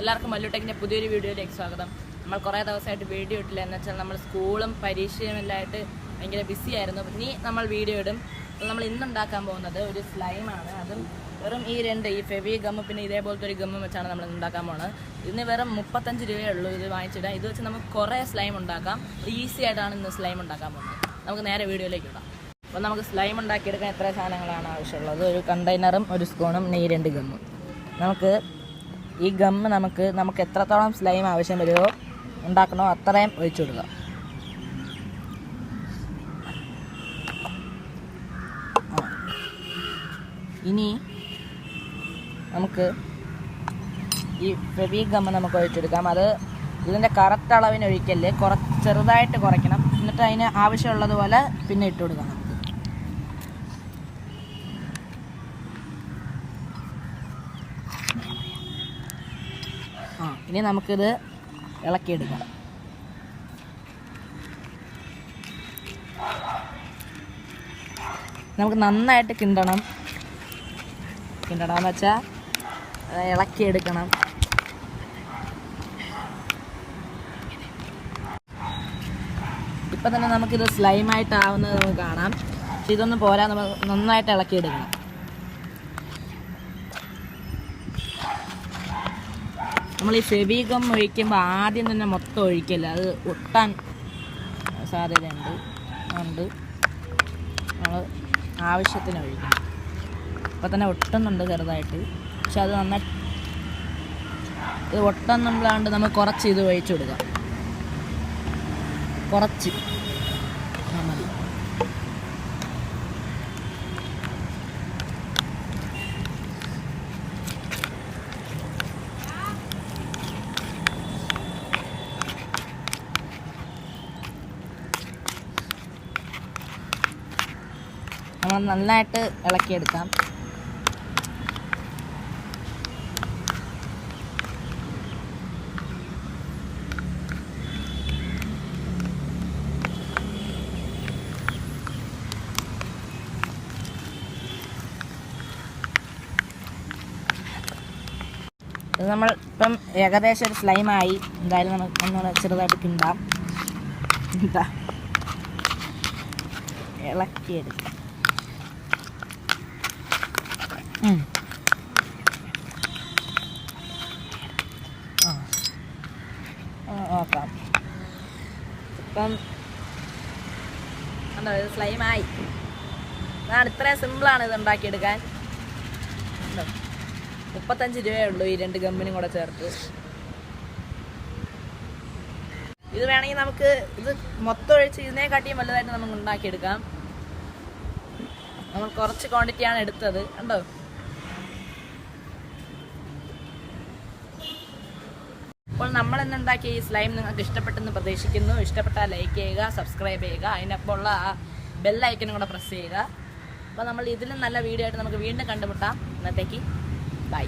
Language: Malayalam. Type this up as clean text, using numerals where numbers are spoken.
എല്ലാവർക്കും മല്ലു ടെക്കിൻ്റെ പുതിയൊരു വീഡിയോയിലേക്ക് സ്വാഗതം. നമ്മൾ കുറേ ദിവസമായിട്ട് വീഡിയോ ഇട്ടില്ല. എന്ന് വെച്ചാൽ നമ്മൾ സ്കൂളും പരീക്ഷയും എല്ലാമായിട്ട് ഭയങ്കര ബിസി ആയിരുന്നു. ഇനി നമ്മൾ വീഡിയോ ഇടും. അപ്പോൾ നമ്മൾ ഇന്നുണ്ടാക്കാൻ പോകുന്നത് ഒരു സ്ലൈമാണ്. അതും വെറും ഈ ഫെവി ഗമ്മ് പിന്നെ ഇതേപോലത്തെ ഒരു ഗമ്മും വെച്ചാണ് നമ്മൾ ഉണ്ടാക്കാൻ പോകുന്നത്. ഇതിന് വെറും 35 രൂപയേ ഉള്ളൂ ഇത് വാങ്ങിച്ചിടാം. ഇത് വെച്ച് നമുക്ക് കുറേ സ്ലൈം ഉണ്ടാക്കാം. ഈസി ആയിട്ടാണ് ഇന്ന് സ്ലൈം ഉണ്ടാക്കാൻ പോകുന്നത്. നമുക്ക് നേരെ വീഡിയോയിലേക്ക് ഇടാം. അപ്പോൾ നമുക്ക് സ്ലൈം ഉണ്ടാക്കിയെടുക്കാൻ എത്ര സാധനങ്ങളാണ് ആവശ്യമുള്ളത്? ഒരു കണ്ടെയ്നറും ഒരു സ്പൂണും 2 ഗമ്മും. നമുക്ക് ഈ ഗമ്മ് നമുക്ക് എത്രത്തോളം സ്ലൈം ആവശ്യം വരുമോ ഉണ്ടാക്കണോ അത്രയും ഒഴിച്ചു കൊടുക്കുക. ഇനി നമുക്ക് ഈ ഫെവി ഗമ്മ് നമുക്ക് ഒഴിച്ചെടുക്കാം. അത് ഇതിൻ്റെ കറക്റ്റ് അളവിന് ഒഴിക്കല് ചെറുതായിട്ട് കുറയ്ക്കണം. എന്നിട്ട് അതിന് ആവശ്യമുള്ളതുപോലെ പിന്നെ ഇട്ട് കൊടുക്കാം. ഇനി നമുക്കിത് ഇളക്കിയെടുക്കാം. നമുക്ക് നന്നായിട്ട് കിണ്ടണമെന്ന് വെച്ചാൽ ഇളക്കിയെടുക്കണം. ഇപ്പം തന്നെ നമുക്കിത് സ്ലൈമായിട്ടാവുന്നത് നമുക്ക് കാണാം. പക്ഷെ ഇതൊന്നും പോരാ, നമ്മൾ നന്നായിട്ട് ഇളക്കിയെടുക്കണം. നമ്മൾ ഈ ഫെവി ഗം ഒഴിക്കുമ്പോൾ ആദ്യം തന്നെ മൊത്തം ഒഴിക്കില്ല, അത് ഒട്ടാൻ സാധ്യതയുണ്ട്. നമ്മൾ ആവശ്യത്തിന് ഒഴിക്കണം. അപ്പോൾ തന്നെ ഒട്ടുന്നുണ്ട് ചെറുതായിട്ട്, പക്ഷെ അത് നന്നായിട്ട് ഇത് ഒട്ടുന്നുള്ളതുകൊണ്ട് നമ്മൾ കുറച്ച് ഇത് ഒഴിച്ചു കൊടുക്കാം. കുറച്ച് മതി. നമ്മൾ നന്നായിട്ട് ഇളക്കിയെടുക്കാം. ഇത് നമ്മൾ ഇപ്പം ഏകദേശം ഒരു സ്ലൈമായി. എന്തായാലും നമുക്ക് ഒന്നുകൂടെ ചെറുതായിട്ട് കിണ്ടാം. ഇളക്കിയെടുക്കാം. നോക്കാം. ഇപ്പം എന്താ സ്ലൈമായി. അതാണ് ഇത്രയും സിമ്പിളാണ് ഇത് ഉണ്ടാക്കിയെടുക്കാൻ. 35 രൂപയേ ഉള്ളൂ ഈ 2 ഗമ്മിനും കൂടെ ചേർത്ത്. ഇത് വേണമെങ്കിൽ നമുക്ക് ഇത് മൊത്തം ഒഴിച്ച് ഇതിനെക്കാട്ടിയും വലുതായിട്ട് നമുക്ക് ഉണ്ടാക്കിയെടുക്കാം. നമ്മൾ കുറച്ച് ക്വാണ്ടിറ്റിയാണ് എടുത്തത്, കണ്ടോ. അപ്പോൾ നമ്മൾ ഇന്നുണ്ടാക്കിയ ഈ സ്ലൈം നിങ്ങൾക്ക് ഇഷ്ടപ്പെട്ടെന്ന് പ്രതീക്ഷിക്കുന്നു. ഇഷ്ടപ്പെട്ടാൽ ലൈക്ക് ചെയ്യുക, സബ്സ്ക്രൈബ് ചെയ്യുക, അതിനൊപ്പം ഉള്ള ആ ബെല്ലൈക്കനും കൂടെ പ്രസ് ചെയ്യുക. അപ്പോൾ നമ്മൾ ഇതിലും നല്ല വീഡിയോ ആയിട്ട് നമുക്ക് വീണ്ടും കണ്ടുമുട്ടാം. ഇന്നത്തേക്ക് ബൈ.